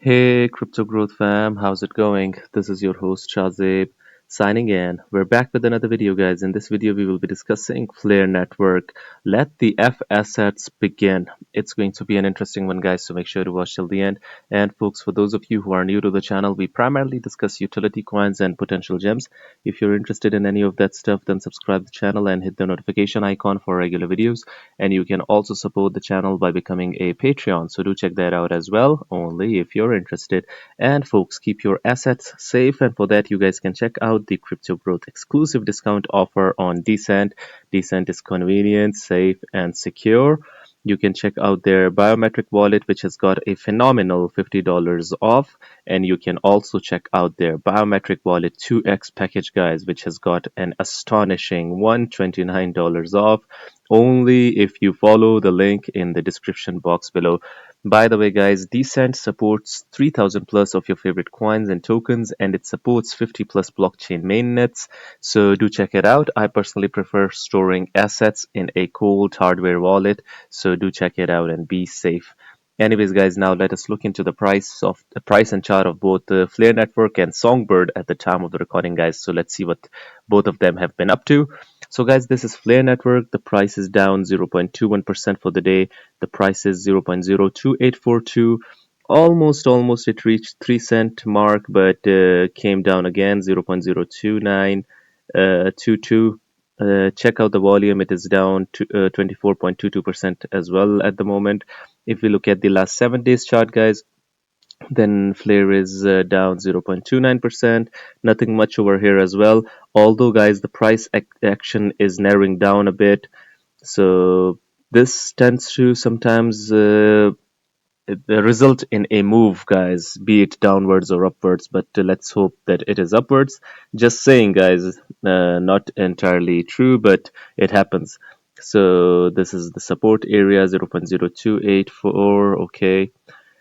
Hey, Crypto Growth fam, how's it going? This is your host Shazib signing in. We're back with another video, guys. In this video, we will be discussing Flare Network. Let the F assets begin. It's going to be an interesting one, guys, so make sure to watch till the end. And folks, for those of you who are new to the channel, we primarily discuss utility coins and potential gems. If you're interested in any of that stuff, then subscribe to the channel and hit the notification icon for regular videos. And you can also support the channel by becoming a Patreon, so do check that out as well, only if you're interested. And folks, keep your assets safe, and for that you guys can check out the Crypto Growth exclusive discount offer on Decent. Decent is convenient, safe, and secure. You can check out their biometric wallet, which has got a phenomenal $50 off, and you can also check out their biometric wallet 2x package, guys, which has got an astonishing $129 off, only if you follow the link in the description box below. By the way, guys, Decent supports 3000 plus of your favorite coins and tokens, and it supports 50 plus blockchain mainnets. So do check it out. I personally prefer storing assets in a cold hardware wallet. So do check it out and be safe. Anyways, guys, now let us look into the price and chart of both the Flare Network and Songbird at the time of the recording, guys. So let's see what both of them have been up to. So guys, this is Flare Network. The price is down 0.21% for the day. The price is 0.02842. Almost it reached 3 cent mark, but came down again 0.02922. Check out the volume. It is down to 24.22% as well at the moment. If we look at the last 7 days chart, guys, then Flare is down 0.29%. Nothing much over here as well. Although, guys, the price action is narrowing down a bit. So this tends to sometimes result in a move, guys, be it downwards or upwards. But let's hope that it is upwards. Just saying, guys, not entirely true, but it happens. So this is the support area 0.0284. Okay.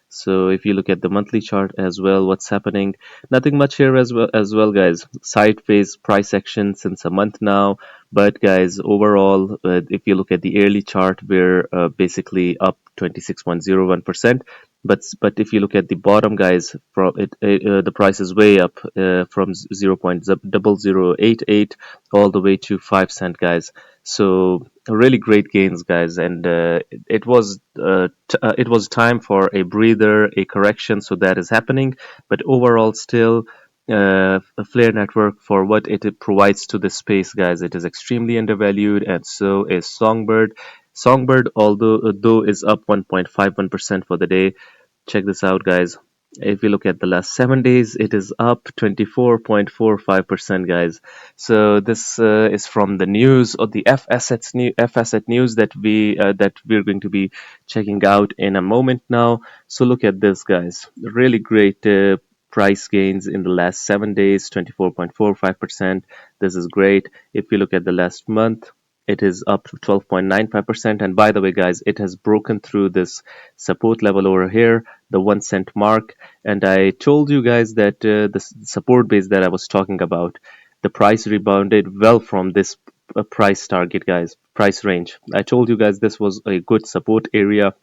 So if you look at the monthly chart as well, what's happening? Nothing much here as well, guys. Sideways price action since a month now. But guys, overall, if you look at the yearly chart, we're basically up 26.01%. But if you look at the bottom, guys, from the price is way up from 0.0088 all the way to 5 cent, guys. So really great gains, guys, and it was time for a breather, a correction, so that is happening. But overall, still, a Flare Network, for what it provides to the space, guys, it is extremely undervalued, and so is Songbird. Songbird, although though is up 1.51% for the day. Check this out, guys. If you look at the last 7 days, it is up 24.45%, guys. So this is from the news, or the F asset news that we're going to be checking out in a moment now. So look at this, guys. Really great price gains in the last 7 days, 24.45%. This is great. If you look at the last month, it is up to 12.95%. And by the way, guys, it has broken through this support level over here, the 1 cent mark. And I told you guys that the support base that I was talking about, the price rebounded well from this price target, guys, price range. I told you guys this was a good support area,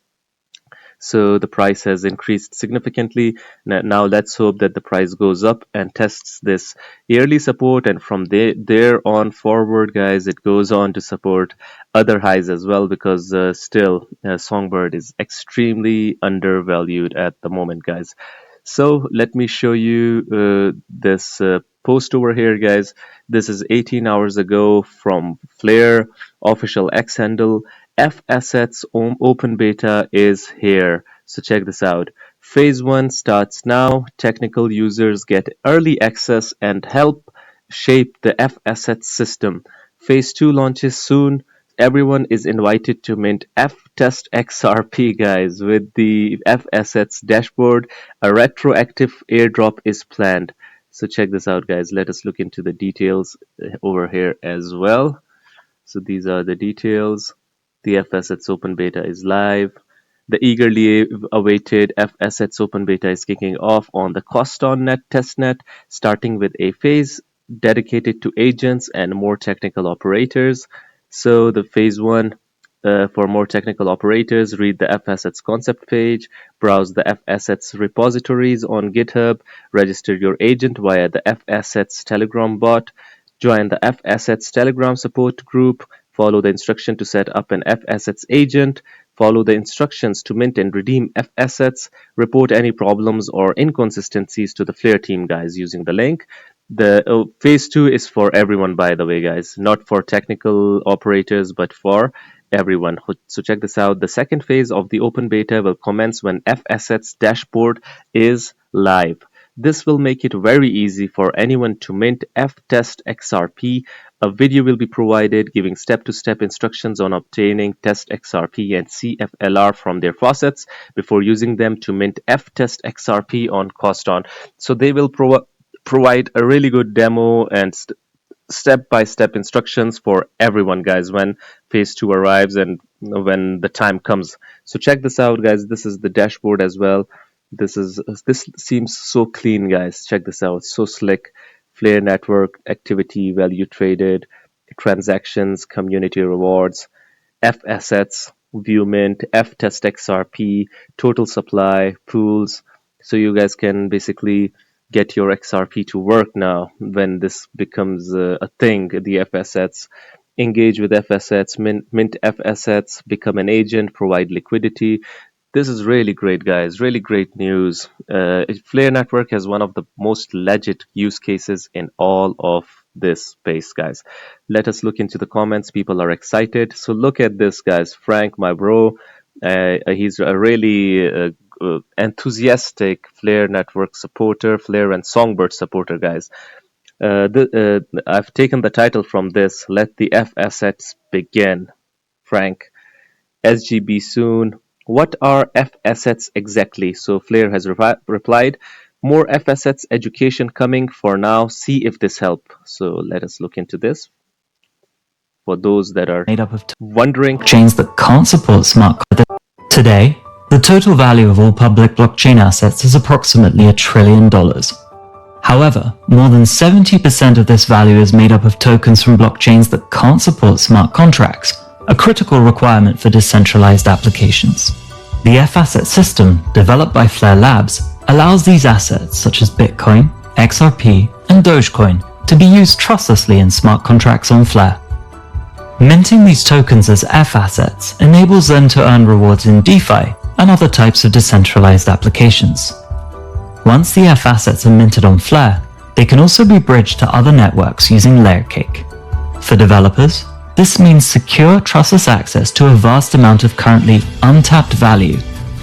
so the price has increased significantly. Now let's hope that the price goes up and tests this yearly support, and from there on forward, guys, it goes on to support other highs as well, because still Songbird is extremely undervalued at the moment, guys. So let me show you this post over here, guys. This is 18 hours ago from Flare official X handle. F assets open beta is here. So check this out. Phase 1 starts now. Technical users get early access and help shape the F assets system. Phase 2 launches soon. Everyone is invited to mint F Test XRP, guys, with the F Assets dashboard. A retroactive airdrop is planned. So check this out, guys. Let us look into the details over here as well. So these are the details. The F Assets open beta is live. The eagerly awaited F Assets open beta is kicking off on the Coston testnet, starting with a phase dedicated to agents and more technical operators. So the phase 1 For more technical operators, read the Fassets concept page, browse the Fassets repositories on GitHub, register your agent via the Fassets Telegram bot, join the Fassets Telegram support group, follow the instruction to set up an Fassets agent, follow the instructions to mint and redeem Fassets, report any problems or inconsistencies to the Flare team guys using the link. The phase 2 is for everyone, by the way, guys, not for technical operators, but for everyone. So check this out. The second phase of the open beta will commence when Fassets dashboard is live. This will make it very easy for anyone to mint ftest XRP. A video will be provided giving step-to-step instructions on obtaining test XRP and CFLR from their faucets before using them to mint ftest XRP on Coston. So they will provide a really good demo and step-by-step instructions for everyone, guys, when phase 2 arrives and when the time comes. So check this out, guys. This is the dashboard as well. This seems so clean, guys. Check this out. So slick. Flare network activity, value traded, transactions, community rewards, Fassets, view mint, ftest XRP, total supply, pools. So you guys can basically get your XRP to work now when this becomes a thing. The Fassets, engage with Fassets, mint Fassets, become an agent, provide liquidity. This is really great, guys. Really great news. Flare Network has one of the most legit use cases in all of this space, guys. Let us look into the comments. People are excited. So look at this, guys. Frank, my bro, he's a really enthusiastic Flare Network supporter, Flare and Songbird supporter, guys. I've taken the title from this. Let the Fassets begin. Frank. SGB soon. What are Fassets exactly? So Flare has replied, more Fassets education coming for now. See if this help. So let us look into this. For those that are made up of wondering, blockchains that can't support smart contracts. Today, the total value of all public blockchain assets is approximately $1 trillion. However, more than 70% of this value is made up of tokens from blockchains that can't support smart contracts, a critical requirement for decentralized applications. The Fassets system, developed by Flare Labs, allows these assets such as Bitcoin, XRP, and Dogecoin to be used trustlessly in smart contracts on Flare. Minting these tokens as Fassets enables them to earn rewards in DeFi and other types of decentralized applications. Once the Fassets are minted on Flare, they can also be bridged to other networks using Layercake. For developers, this means secure, trustless access to a vast amount of currently untapped value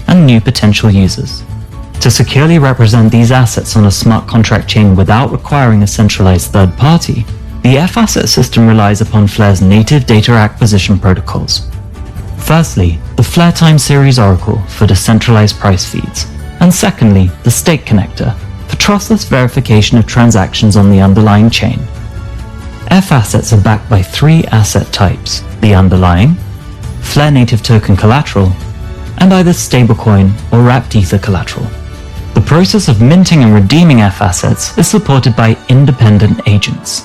and new potential users. To securely represent these assets on a smart contract chain without requiring a centralized third party, the Fassets system relies upon Flare's native data acquisition protocols. Firstly, the Flare Time Series Oracle for decentralized price feeds, and secondly, the Stake Connector for trustless verification of transactions on the underlying chain. Fassets are backed by 3 asset types: the underlying, Flare native token collateral, and either stablecoin or wrapped ether collateral. The process of minting and redeeming Fassets is supported by independent agents.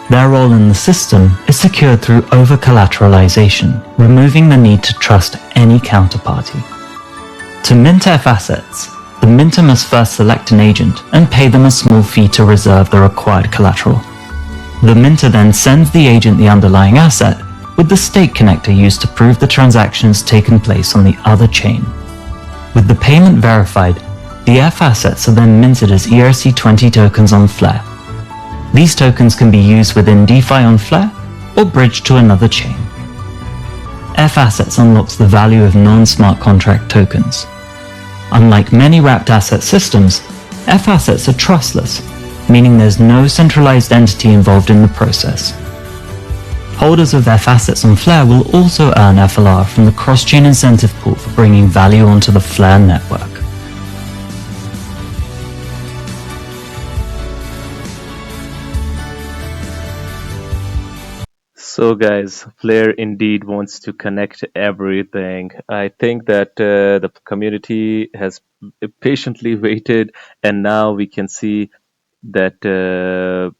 Their role in the system is secured through over-collateralization, removing the need to trust any counterparty. To mint Fassets, the minter must first select an agent and pay them a small fee to reserve the required collateral. The minter then sends the agent the underlying asset, with the stake connector used to prove the transactions taken place on the other chain. With the payment verified, the Fassets are then minted as ERC20 tokens on Flare. These tokens can be used within DeFi on Flare or bridged to another chain. Fassets unlocks the value of non-smart contract tokens. Unlike many wrapped asset systems, Fassets are trustless, meaning there's no centralized entity involved in the process. Holders of Fassets on Flare will also earn FLR from the cross-chain incentive pool for bringing value onto the Flare network. so guys, Flare indeed wants to connect everything. I think that the community has patiently waited, and now we can see that the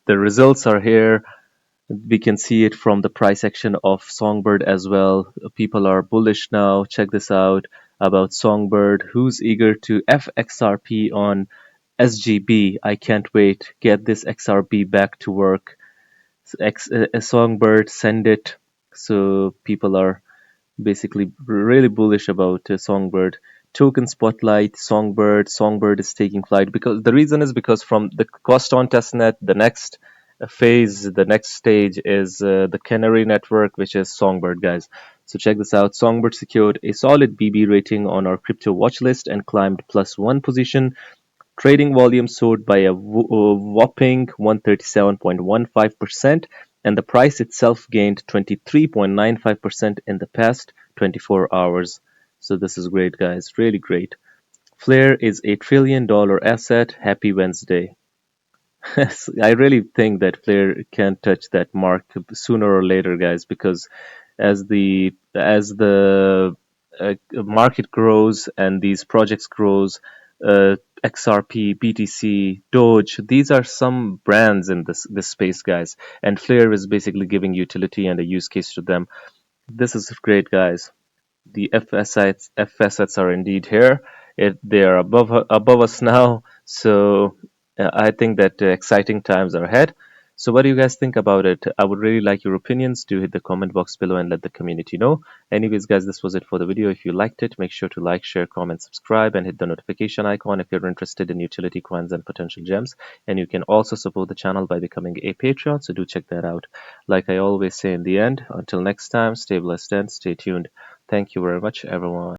results are here. We can see it from the price action of Songbird as well. People are bullish now. Check this out about Songbird. Who's eager to FXRP on SGB? I can't wait. Get this XRP back to work. Songbird, send it. So people are basically really bullish about Songbird. Token Spotlight, Songbird is taking flight because the reason is because from the cost on testnet, the next phase, the next stage is the Canary network, which is Songbird, guys. So check this out. Songbird secured a solid BB rating on our crypto watch list and climbed +1 position. Trading volume soared by a whopping 137.15%, and the price itself gained 23.95% in the past 24 hours. So this is great, guys. Really great. Flare is a $1 trillion asset. Happy Wednesday. I really think that Flair can touch that mark sooner or later, guys, because as the market grows and these projects grows, XRP, BTC, Doge, these are some brands in this space, guys, and Flair is basically giving utility and a use case to them. This is great, guys. The Fassets are indeed here. They are above us now, so I think that exciting times are ahead. So, what do you guys think about it? I would really like your opinions. Do hit the comment box below and let the community know. Anyways, guys, this was it for the video. If you liked it, make sure to like, share, comment, subscribe, and hit the notification icon if you're interested in utility coins and potential gems. And you can also support the channel by becoming a Patreon, so do check that out. Like I always say in the end, until next time, stay blessed and stay tuned. Thank you very much, everyone.